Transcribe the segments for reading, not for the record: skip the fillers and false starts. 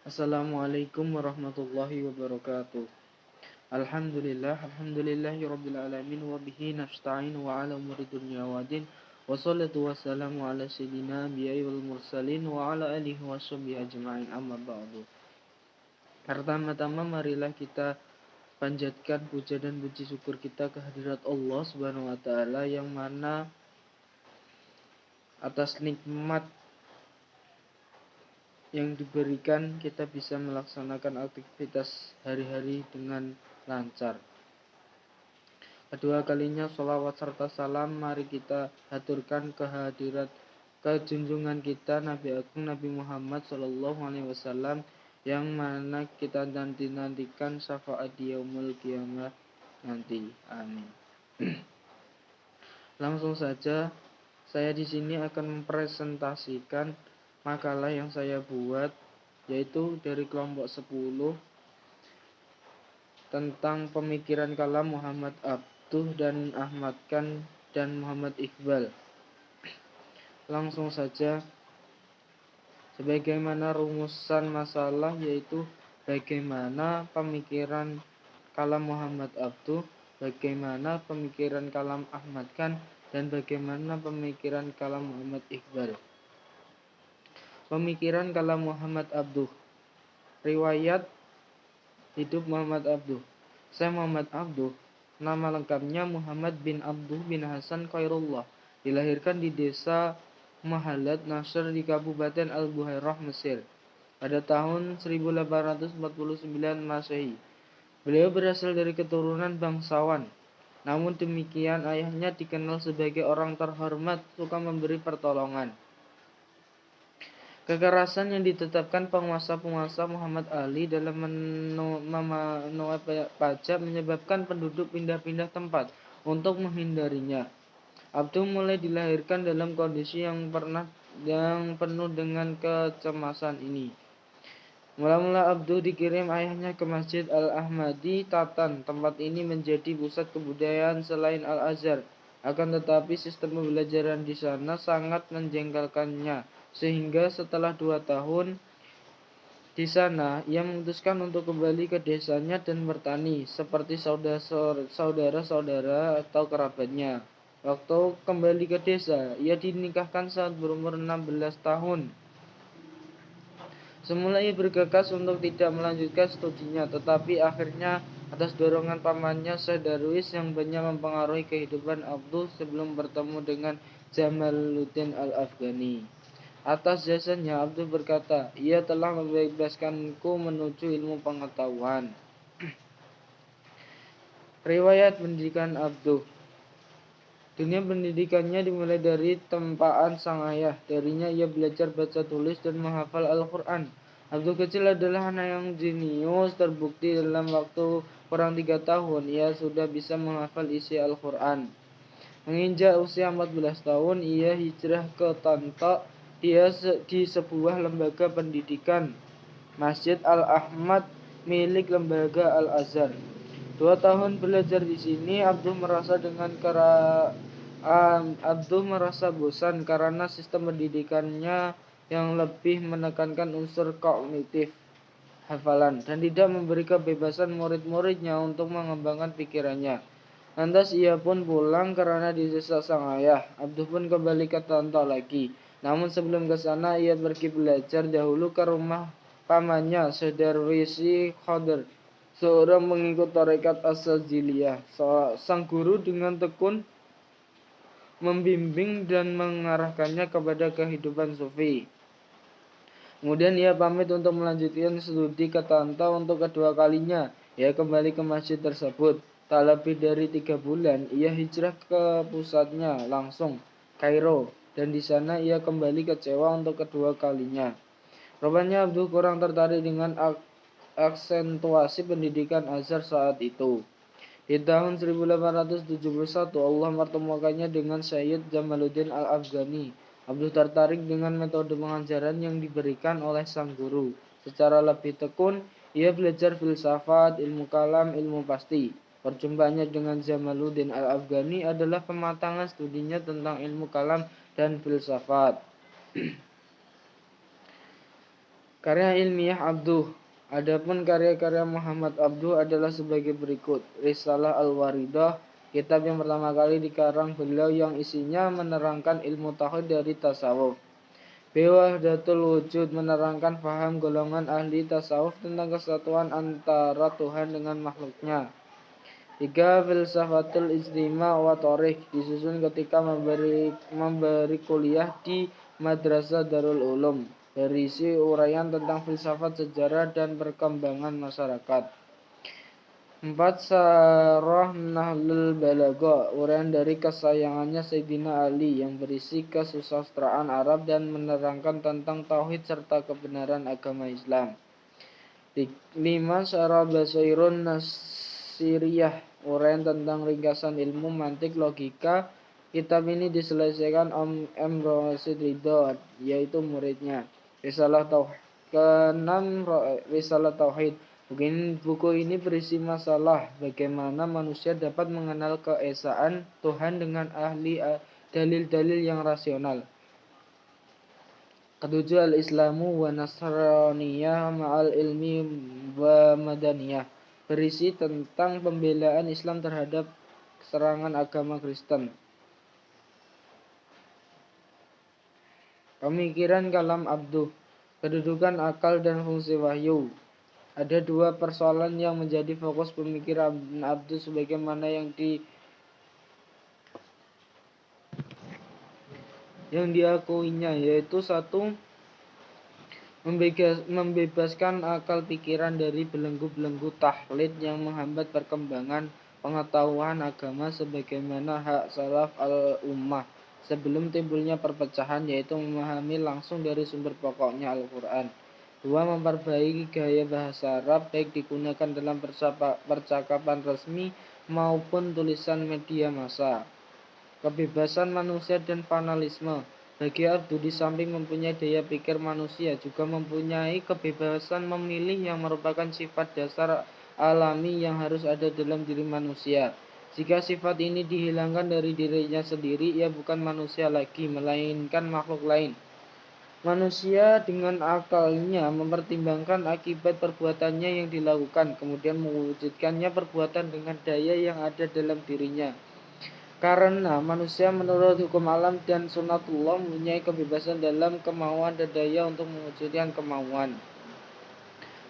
Assalamualaikum warahmatullahi wabarakatuh. Alhamdulillahirabbil alamin wa bihi nasta'in wa ala umuri dunya waddin. Wassalatu wassalamu ala sayyidina anbiya'i wal mursalin wa ala alihi washabbihi ajma'in, amma ba'du. Pertama-tama marilah kita panjatkan puja dan puji syukur kita kehadirat Allah Subhanahu wa taala yang mana atas nikmat yang diberikan kita bisa melaksanakan aktivitas hari-hari dengan lancar. Kedua kalinya sholawat serta salam mari kita haturkan kehadirat junjungan kita Nabi Agung Nabi Muhammad Sallallahu Alaihi Wasallam yang mana kita nantikan syafaat di yaumul qiyamah nanti. Amin. Langsung saja saya di sini akan mempresentasikan makalah yang saya buat, yaitu dari kelompok 10 tentang pemikiran kalam Muhammad Abduh dan Ahmad Khan dan Muhammad Iqbal. Langsung saja, sebagaimana rumusan masalah, yaitu bagaimana pemikiran kalam Muhammad Abduh, bagaimana pemikiran kalam Ahmad Khan, dan bagaimana pemikiran kalam Muhammad Iqbal. Pemikiran kalam Muhammad Abduh. Riwayat hidup Muhammad Abduh. Saya Muhammad Abduh, nama lengkapnya Muhammad bin Abduh bin Hasan Khairullah, dilahirkan di desa Mahalat Nasr di Kabupaten Al-Buhairah, Mesir pada tahun 1849 Masehi. Beliau berasal dari keturunan bangsawan. Namun demikian ayahnya dikenal sebagai orang terhormat, suka memberi pertolongan. Kekerasan yang ditetapkan penguasa-penguasa Muhammad Ali dalam menuai pajak menyebabkan penduduk pindah-pindah tempat untuk menghindarinya. Abduh mulai dilahirkan dalam kondisi yang penuh dengan kecemasan ini. Mula-mula Abduh dikirim ayahnya ke Masjid Al-Ahmadi Tatan. Tempat ini menjadi pusat kebudayaan selain Al-Azhar. Akan tetapi sistem pembelajaran di sana sangat menjengkelkannya, sehingga setelah 2 tahun di sana ia memutuskan untuk kembali ke desanya dan bertani seperti saudara-saudara atau kerabatnya. Waktu kembali ke desa, ia dinikahkan saat berumur 16 tahun. Semula ia bergegas untuk tidak melanjutkan studinya, tetapi akhirnya atas dorongan pamannya Syekh Darwis yang banyak mempengaruhi kehidupan Abduh sebelum bertemu dengan Jamaluddin Al-Afghani. Atas jasanya Abduh berkata, ia telah membebaskanku menuju ilmu pengetahuan. Riwayat pendidikan Abduh. Dunia pendidikannya dimulai dari tempaan sang ayah. Darinya ia belajar baca tulis dan menghafal Al-Quran. Abduh kecil adalah anak yang jenius, terbukti dalam waktu kurang 3 tahun ia sudah bisa menghafal isi Al-Quran. Menginjak usia 14 tahun ia hijrah ke Tanta. Dia di sebuah lembaga pendidikan, Masjid Al-Ahmad milik lembaga Al-Azhar. 2 tahun belajar di sini, Abduh merasa bosan karena sistem pendidikannya yang lebih menekankan unsur kognitif hafalan dan tidak memberi kebebasan murid-muridnya untuk mengembangkan pikirannya. Lantas ia pun pulang karena didesak sang ayah. Abduh pun kembali ke Tanta lagi. Namun sebelum ke sana ia pergi belajar dahulu ke rumah pamannya Syekh Darwisi Khadir, seorang pengikut tarekat As-Saziliyah. Sang guru dengan tekun membimbing dan mengarahkannya kepada kehidupan sufi. Kemudian ia pamit untuk melanjutkan studi ke Tanta untuk kedua kalinya. Ia kembali ke masjid tersebut. Tak lebih dari 3 bulan, ia hijrah ke pusatnya langsung, Kairo. Dan di sana ia kembali kecewa untuk kedua kalinya. Rupanya Abduh kurang tertarik dengan aksentuasi pendidikan Azhar saat itu. Di tahun 1871 Allah mempertemukannya dengan Syed Jamaluddin Al-Afghani. Abduh tertarik dengan metode pengajaran yang diberikan oleh sang guru. Secara lebih tekun, ia belajar filsafat, ilmu kalam, ilmu pasti. Perjumpaannya dengan Jamaluddin Al-Afghani adalah pematangan studinya tentang ilmu kalam dan filsafat. Karya ilmiah Abduh. Adapun karya-karya Muhammad Abduh adalah sebagai berikut. Risalah Al-Waridah, kitab yang pertama kali dikarang beliau yang isinya menerangkan ilmu tauhid dari tasawuf. Wahdatul Wujud, menerangkan paham golongan ahli tasawuf tentang kesatuan antara Tuhan dengan makhluknya. 3. Filsafatul Ijtima wa Thoriq, disusun ketika memberi kuliah di Madrasah Darul Ulum, berisi uraian tentang filsafat, sejarah, dan perkembangan masyarakat. 4. Sarah Nahlul Balagha, uraian dari kesayangannya Sayyidina Ali yang berisi kesusastraan Arab dan menerangkan tentang tauhid serta kebenaran agama Islam. 5. Syarah Basairun Nasiriyah, uraian tentang ringkasan ilmu mantik logika. Kitab ini diselesaikan Om M. Rasid Ridho, yaitu muridnya. Risalah Tauhid. 6. Risalah Tauhid. Buku ini berisi masalah bagaimana manusia dapat mengenal keesaan Tuhan dengan ahli dalil-dalil yang rasional. 7. Al-Islamu wa Nasraniyah ma'al ilmi wa madaniyah, berisi tentang pembelaan Islam terhadap serangan agama Kristen. Pemikiran kalam Abduh. Kedudukan akal dan fungsi wahyu. Ada dua persoalan yang menjadi fokus pemikiran Abduh sebagaimana yang diakuinya, yaitu 1. Membebaskan akal pikiran dari belenggu-belenggu taklid yang menghambat perkembangan pengetahuan agama sebagaimana hak salaf al-ummah sebelum timbulnya perpecahan, yaitu memahami langsung dari sumber pokoknya Al-Quran. 2. Memperbaiki gaya bahasa Arab baik digunakan dalam percakapan resmi maupun tulisan media massa. Kebebasan manusia dan fanalisme. Bagi Abduh, di samping mempunyai daya pikir manusia, juga mempunyai kebebasan memilih yang merupakan sifat dasar alami yang harus ada dalam diri manusia. Jika sifat ini dihilangkan dari dirinya sendiri, ia bukan manusia lagi, melainkan makhluk lain. Manusia dengan akalnya mempertimbangkan akibat perbuatannya yang dilakukan, kemudian mewujudkannya perbuatan dengan daya yang ada dalam dirinya. Karena manusia menurut hukum alam dan sunatullah mempunyai kebebasan dalam kemauan dan daya untuk mewujudkan kemauan.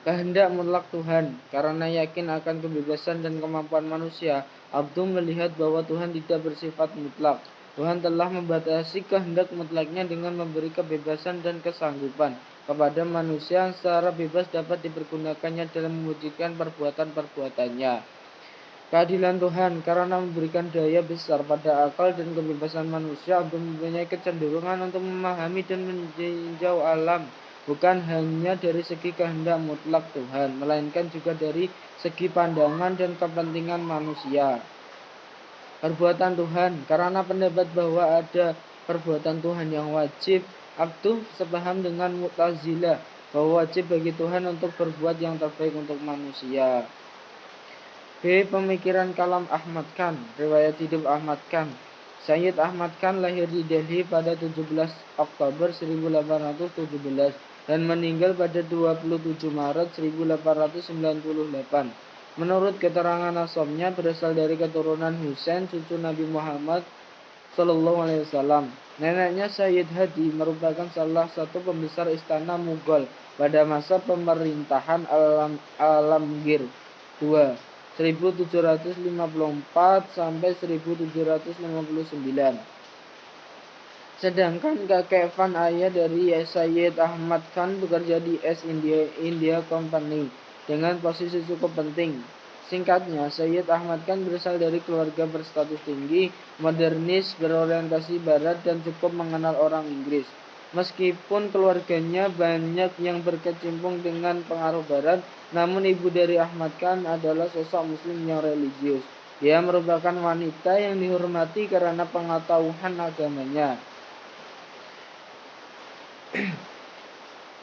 Kehendak mutlak Tuhan. Karena yakin akan kebebasan dan kemampuan manusia, Abduh melihat bahwa Tuhan tidak bersifat mutlak. Tuhan telah membatasi kehendak mutlaknya dengan memberi kebebasan dan kesanggupan kepada manusia yang secara bebas dapat dipergunakannya dalam mewujudkan perbuatan-perbuatannya. Keadilan Tuhan, karena memberikan daya besar pada akal dan kebebasan manusia untuk mempunyai kecenderungan untuk memahami dan meninjau alam, bukan hanya dari segi kehendak mutlak Tuhan, melainkan juga dari segi pandangan dan kepentingan manusia. Perbuatan Tuhan, karena pendapat bahwa ada perbuatan Tuhan yang wajib, Abduh sepaham dengan Mu'tazilah bahwa wajib bagi Tuhan untuk berbuat yang terbaik untuk manusia. B. Pemikiran kalam Ahmad Khan. Riwayat hidup Ahmad Khan. Sayyid Ahmad Khan lahir di Delhi pada 17 Oktober 1817 dan meninggal pada 27 Maret 1898. Menurut keterangan nasabnya, berasal dari keturunan Husain, cucu Nabi Muhammad SAW. Neneknya Sayyid Hadi merupakan salah satu pembesar istana Mughal pada masa pemerintahan Alamgir II. 1754 sampai 1759. Sedangkan kakek Van ayah dari Sayyid Ahmad Khan bekerja di East India Company dengan posisi cukup penting. Singkatnya, Sayyid Ahmad Khan berasal dari keluarga berstatus tinggi, modernis, berorientasi barat, dan cukup mengenal orang Inggris. Meskipun keluarganya banyak yang berkecimpung dengan pengaruh barat, namun ibu dari Ahmad Khan adalah sosok muslim yang religius. Dia merupakan wanita yang dihormati karena pengetahuan agamanya.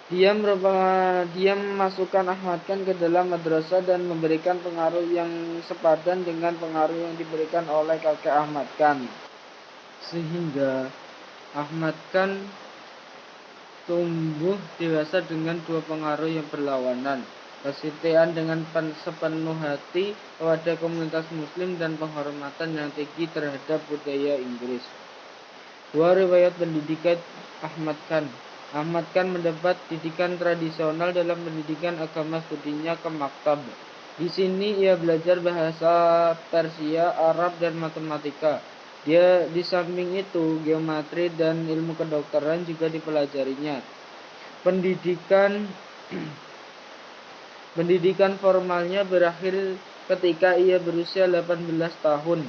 Dia memasukkan Ahmad Khan ke dalam madrasah dan memberikan pengaruh yang sepadan dengan pengaruh yang diberikan oleh kakek Ahmad Khan. Sehingga Ahmad Khan tumbuh dewasa dengan dua pengaruh yang berlawanan, kesetiaan dengan sepenuh hati kepada komunitas muslim dan penghormatan yang tinggi terhadap budaya Inggris. Dua riwayat pendidikan Ahmad Khan. Ahmad Khan mendapat didikan tradisional dalam pendidikan agama studinya ke maktab. Di sini ia belajar bahasa Persia, Arab, dan matematika. Dia di samping itu geometri dan ilmu kedokteran juga dipelajarinya. Pendidikan Pendidikan formalnya berakhir ketika ia berusia 18 tahun.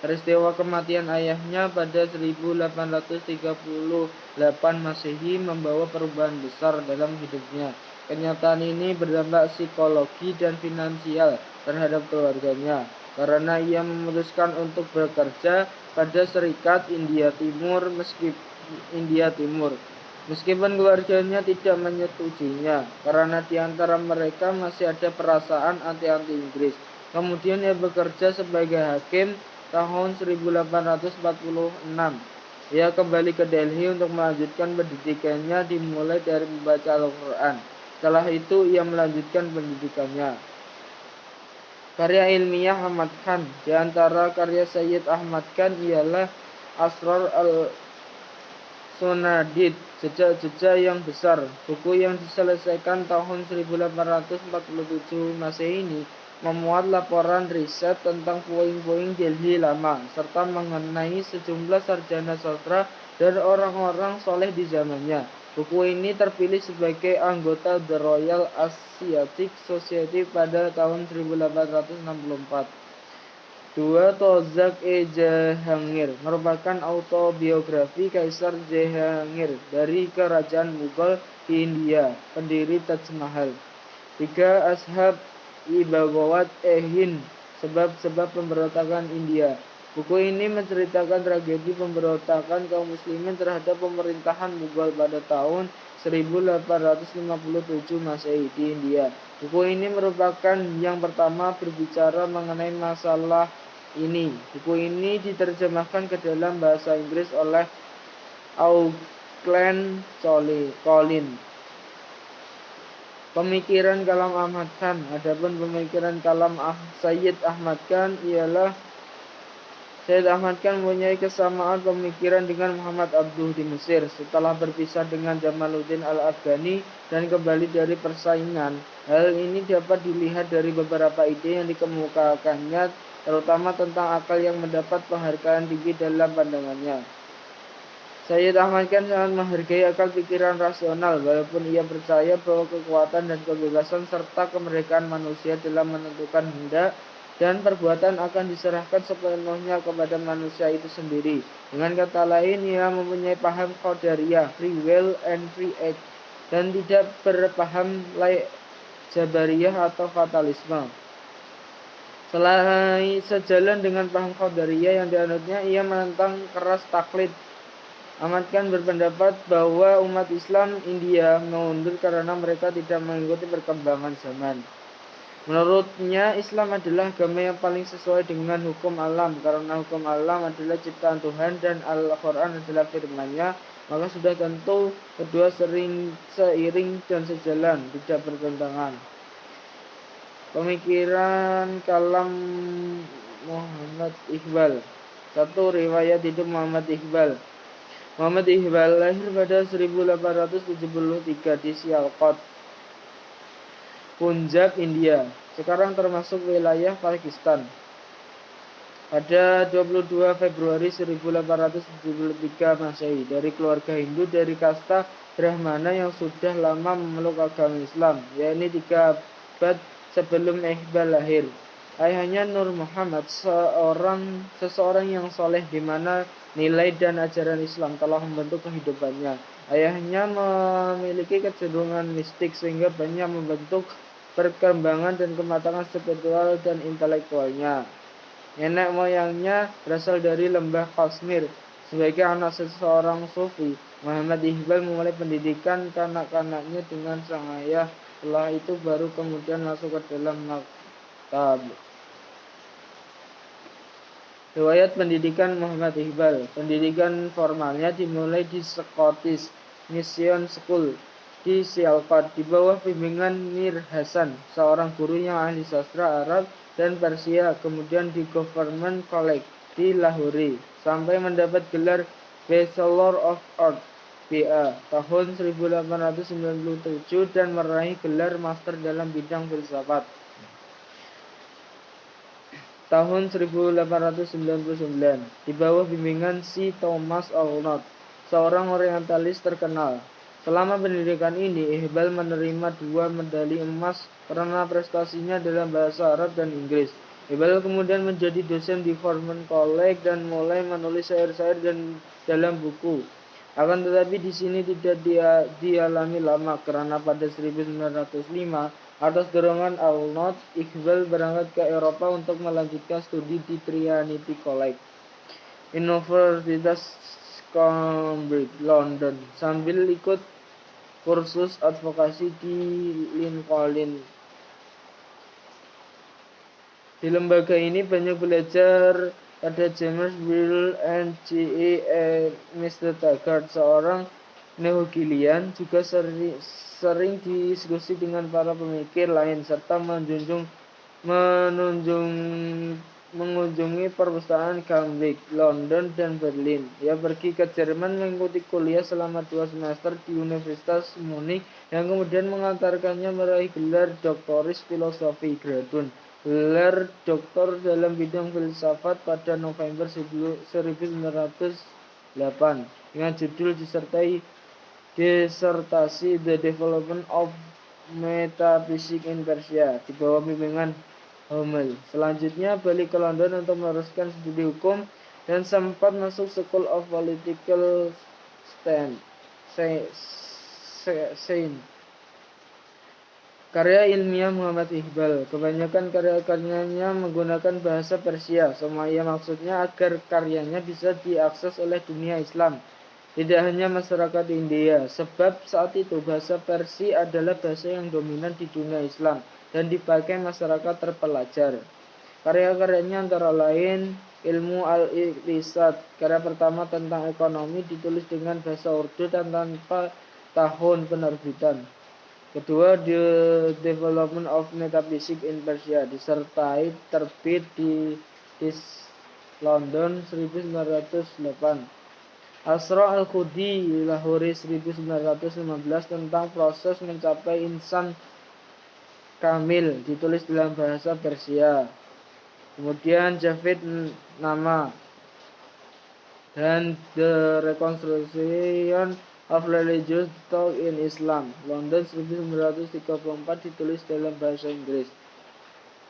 Peristiwa kematian ayahnya pada 1838 Masehi membawa perubahan besar dalam hidupnya. Kenyataan ini berdampak psikologi dan finansial terhadap keluarganya, karena ia memutuskan untuk bekerja pada Serikat India Timur Meskipun keluarganya tidak menyetujuinya, karena di antara mereka masih ada perasaan anti Inggris. Kemudian ia bekerja sebagai hakim tahun 1846. Ia kembali ke Delhi untuk melanjutkan pendidikannya dimulai dari membaca Al-Quran. Setelah itu ia melanjutkan pendidikannya. Karya ilmiah Ahmad Khan. Di antara karya Sayyid Ahmad Khan ialah Asrar Sonadid, Jejak-jejak yang besar. Buku yang diselesaikan tahun 1847 Masehi ini memuat laporan riset tentang puing-puing Delhi lama, serta mengenai sejumlah sarjana sastra dan orang-orang soleh di zamannya. Buku ini terpilih sebagai anggota The Royal Asiatic Society pada tahun 1864. Dua Tozak-e-Jahangir merupakan autobiografi Kaisar Jahangir dari Kerajaan Mughal di India, pendiri Taj Mahal. 3 Ashab-i-Baghawat-e-Hind, sebab-sebab pemberontakan India. Buku ini menceritakan tragedi pemberontakan kaum muslimin terhadap pemerintahan Mughal pada tahun 1857 Masehi di India. Buku ini merupakan yang pertama berbicara mengenai masalah ini. Buku ini diterjemahkan ke dalam bahasa Inggris oleh Auckland Collins. Pemikiran kalam Ahmad Khan. Adapun pemikiran kalam Sayyid Ahmad Khan ialah Sayyid Ahmad Khan mempunyai kesamaan pemikiran dengan Muhammad Abduh di Mesir. Setelah berpisah dengan Jamaluddin Al-Afghani dan kembali dari persaingan, hal ini dapat dilihat dari beberapa ide yang dikemukakannya, terutama tentang akal yang mendapat penghargaan tinggi dalam pandangannya. Sayyid Ahmad Khan sangat menghargai akal pikiran rasional, walaupun ia percaya bahwa kekuatan dan kebebasan serta kemerdekaan manusia dalam menentukan hendak dan perbuatan akan diserahkan sepenuhnya kepada manusia itu sendiri. Dengan kata lain, ia mempunyai paham Qadariyah, free will and free act, dan tidak berpaham Jabariyah atau fatalisme. Selain sejalan dengan paham Qadariyah yang dianutnya, ia menentang keras taklid. Ahmad Khan berpendapat bahwa umat Islam India mundur karena mereka tidak mengikuti perkembangan zaman. Menurutnya, Islam adalah agama yang paling sesuai dengan hukum alam, karena hukum alam adalah ciptaan Tuhan dan Al-Quran adalah firman-Nya, maka sudah tentu kedua seiring dan sejalan, tidak bertentangan. Pemikiran kalam Muhammad Iqbal. 1. Riwayat hidup Muhammad Iqbal. Muhammad Iqbal lahir pada 1873 di Sialkot, Punjab, India. Sekarang termasuk wilayah Pakistan. Pada 22 Februari 1873 Masehi, dari keluarga Hindu dari kasta Brahmana yang sudah lama memeluk agama Islam, yakni 3 abad sebelum Iqbal lahir. Ayahnya Nur Muhammad, seseorang yang soleh di mana nilai dan ajaran Islam telah membentuk kehidupannya. Ayahnya memiliki kecenderungan mistik sehingga banyak membentuk perkembangan dan kematangan spiritual dan intelektualnya. Nenek moyangnya berasal dari lembah Kashmir. Sebagai anak seseorang sufi, Muhammad Iqbal memulai pendidikan kanak-kanaknya dengan sang ayah. Setelah itu baru kemudian masuk ke dalam maktab. Riwayat pendidikan Muhammad Iqbal. Pendidikan formalnya dimulai di Scottish Mission School di Sialkot di bawah bimbingan Mir Hasan, seorang guru yang ahli sastra Arab dan Persia, kemudian di Government College di Lahore, sampai mendapat gelar Bachelor of Arts BA tahun 1897 dan meraih gelar Master dalam bidang filsafat tahun 1899 di bawah bimbingan si Thomas Arnold, seorang orientalis terkenal. Selama pendidikan ini, Iqbal menerima 2 medali emas karena prestasinya dalam bahasa Arab dan Inggris. Iqbal kemudian menjadi dosen di Government College dan mulai menulis syair-syair dan dalam buku. Akan tetapi di sini tidak dialami lama karena pada 1905 atas dorongan Arnold, Iqbal berangkat ke Eropa untuk melanjutkan studi di Trinity College, Universitas Cambridge, London, sambil ikut kursus advokasi di Lincoln. Di lembaga ini banyak belajar pada James Brill and J.E. Mr. Taggart, seorang neo-Hegelian, juga sering diskusi dengan para pemikir lain, serta mengunjungi perpustakaan Cambridge, London, dan Berlin. Ia pergi ke Jerman mengikuti kuliah selama 2 semester di Universitas Munich, yang kemudian mengantarkannya meraih gelar Doctoris Philosophiae Gradum, gelar doktor dalam bidang filsafat pada November 1908 dengan judul disertasi The Development of Metaphysics in Persia di bawah bimbingan Hummel. Selanjutnya balik ke London untuk meneruskan studi hukum dan sempat masuk School of Political Science. Karya ilmiah Muhammad Iqbal. Kebanyakan karya-karyanya menggunakan bahasa Persia. Semua maksudnya agar karyanya bisa diakses oleh dunia Islam, tidak hanya masyarakat India, sebab saat itu bahasa Persia adalah bahasa yang dominan di dunia Islam dan dipakai masyarakat terpelajar. Karya-karyanya antara lain Ilmu al-Iqtisad, karya pertama tentang ekonomi, ditulis dengan bahasa Urdu dan tanpa tahun penerbitan. Kedua, The Development of Metaphysics in Persia, disertai terbit di London 1908. Asra Al-Khudi, Lahore 1915, tentang proses mencapai insan kamil, ditulis dalam bahasa Persia. Kemudian Javed Nama dan The Reconstruction of Religious Thought in Islam, London 1934, ditulis dalam bahasa Inggris.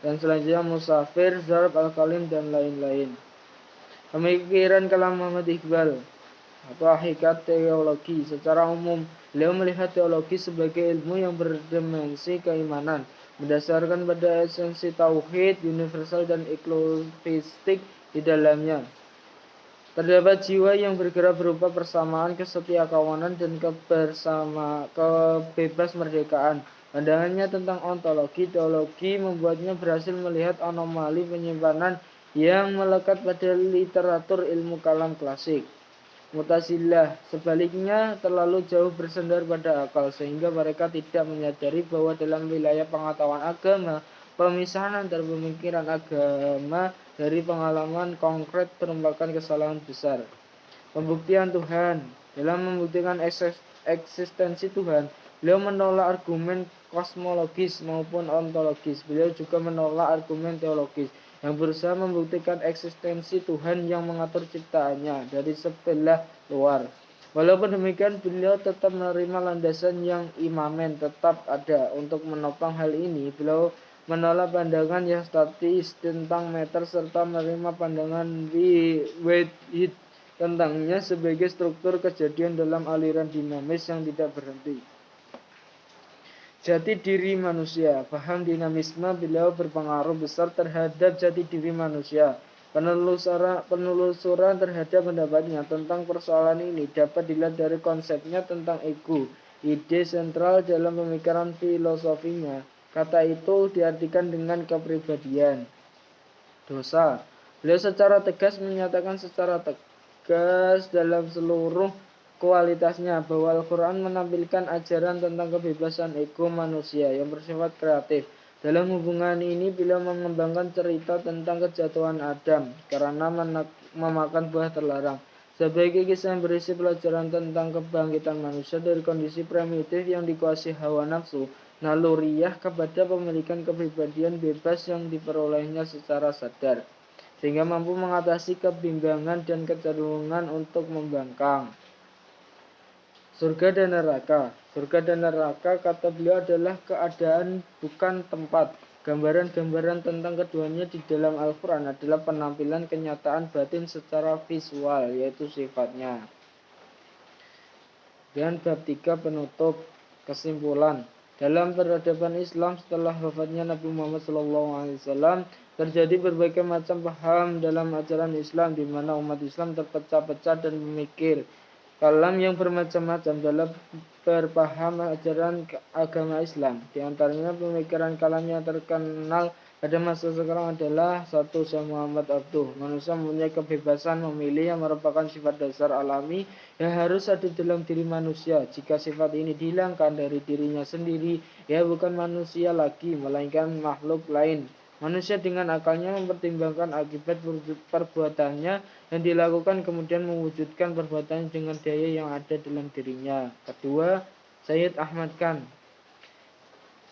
Dan selanjutnya Musafir, Zarb Al-Kalim, dan lain-lain. Pemikiran kalam Muhammad Iqbal atau hakikat teologi. Secara umum, beliau melihat teologi sebagai ilmu yang berdimensi keimanan, berdasarkan pada esensi tauhid universal dan inklusistik di dalamnya. Terdapat jiwa yang bergerak berupa persamaan, kesetiakawanan, dan kebebasmerdekaan. Pandangannya tentang ontologi teologi membuatnya berhasil melihat anomali penyimpanan yang melekat pada literatur ilmu kalam klasik. Mutazilah sebaliknya terlalu jauh bersandar pada akal, sehingga mereka tidak menyadari bahwa dalam wilayah pengetahuan agama, pemisahan antara pemikiran agama dari pengalaman konkret merupakan kesalahan besar. Pembuktian Tuhan. Dalam membuktikan eksistensi Tuhan, beliau menolak argumen kosmologis maupun ontologis. Beliau juga menolak argumen teologis yang berusaha membuktikan eksistensi Tuhan yang mengatur ciptaannya dari sebelah luar. Walaupun demikian, beliau tetap menerima landasan yang imamen tetap ada. Untuk menopang hal ini, beliau menolak pandangan yang statis tentang matter serta menerima pandangan Whitehead tentangnya sebagai struktur kejadian dalam aliran dinamis yang tidak berhenti. Jati diri manusia. Paham dinamisme beliau berpengaruh besar terhadap jati diri manusia. Penelusuran terhadap pendapatnya tentang persoalan ini dapat dilihat dari konsepnya tentang ego, ide sentral dalam pemikiran filosofinya. Kata itu diartikan dengan kepribadian. Dosa. Beliau secara tegas menyatakan secara tegas dalam seluruh kualitasnya, bahwa Al-Quran menampilkan ajaran tentang kebebasan ego manusia yang bersifat kreatif. Dalam hubungan ini, beliau mengembangkan cerita tentang kejatuhan Adam karena memakan buah terlarang. Sebagai kisah yang berisi pelajaran tentang kebangkitan manusia dari kondisi primitif yang dikuasai hawa nafsu, naluriah kepada pemilikan kepribadian bebas yang diperolehnya secara sadar, sehingga mampu mengatasi kebimbangan dan kecenderungan untuk membangkang. Surga dan neraka. Surga dan neraka, kata beliau, adalah keadaan bukan tempat. Gambaran-gambaran tentang keduanya di dalam Al-Quran adalah penampilan kenyataan batin secara visual, yaitu sifatnya. Dan bab 3 penutup, kesimpulan. Dalam peradaban Islam setelah wafatnya Nabi Muhammad SAW, terjadi berbagai macam paham dalam ajaran Islam, di mana umat Islam terpecah-pecah dan memikir kalam yang bermacam-macam dalam berpaham ajaran agama Islam. Di antaranya pemikiran kalam yang terkenal pada masa sekarang adalah 1. Syekh Muhammad Abduh. Manusia mempunyai kebebasan memilih yang merupakan sifat dasar alami yang harus ada dalam diri manusia. Jika sifat ini dihilangkan dari dirinya sendiri, ia bukan manusia lagi, melainkan makhluk lain. Manusia dengan akalnya mempertimbangkan akibat perbuatannya yang dilakukan, kemudian mewujudkan perbuatannya dengan daya yang ada dalam dirinya. Kedua, Sayyid Ahmad Khan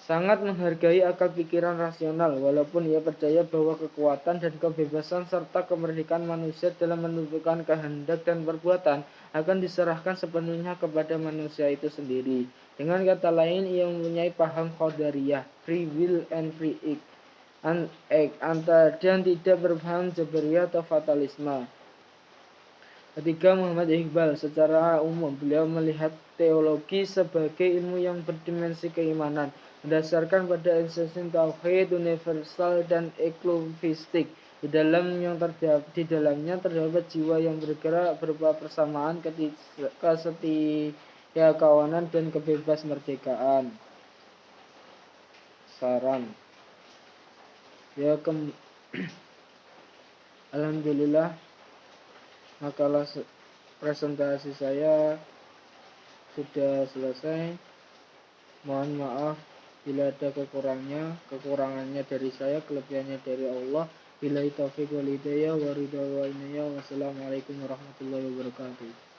sangat menghargai akal pikiran rasional, walaupun ia percaya bahwa kekuatan dan kebebasan serta kemerdekaan manusia dalam menentukan kehendak dan perbuatan akan diserahkan sepenuhnya kepada manusia itu sendiri. Dengan kata lain, ia mempunyai paham qadariyah, free will and free act, dan tidak berpaham jabariyah atau fatalisme. Ketiga, Muhammad Iqbal. Secara umum, beliau melihat teologi sebagai ilmu yang berdimensi keimanan, berdasarkan pada esensi tauhid universal dan eksklusistik. Di dalamnya terdapat jiwa yang bergerak berupa persamaan, kesetiakawanan, dan kebebasmerdekaan. Saran. Alhamdulillah, makalah presentasi saya sudah selesai. Mohon maaf bila ada kekurangannya dari saya, kelebihannya dari Allah. Billahi taufiq wal hidayah wa ridha wa inayah. Wassalamualaikum warahmatullahi wabarakatuh.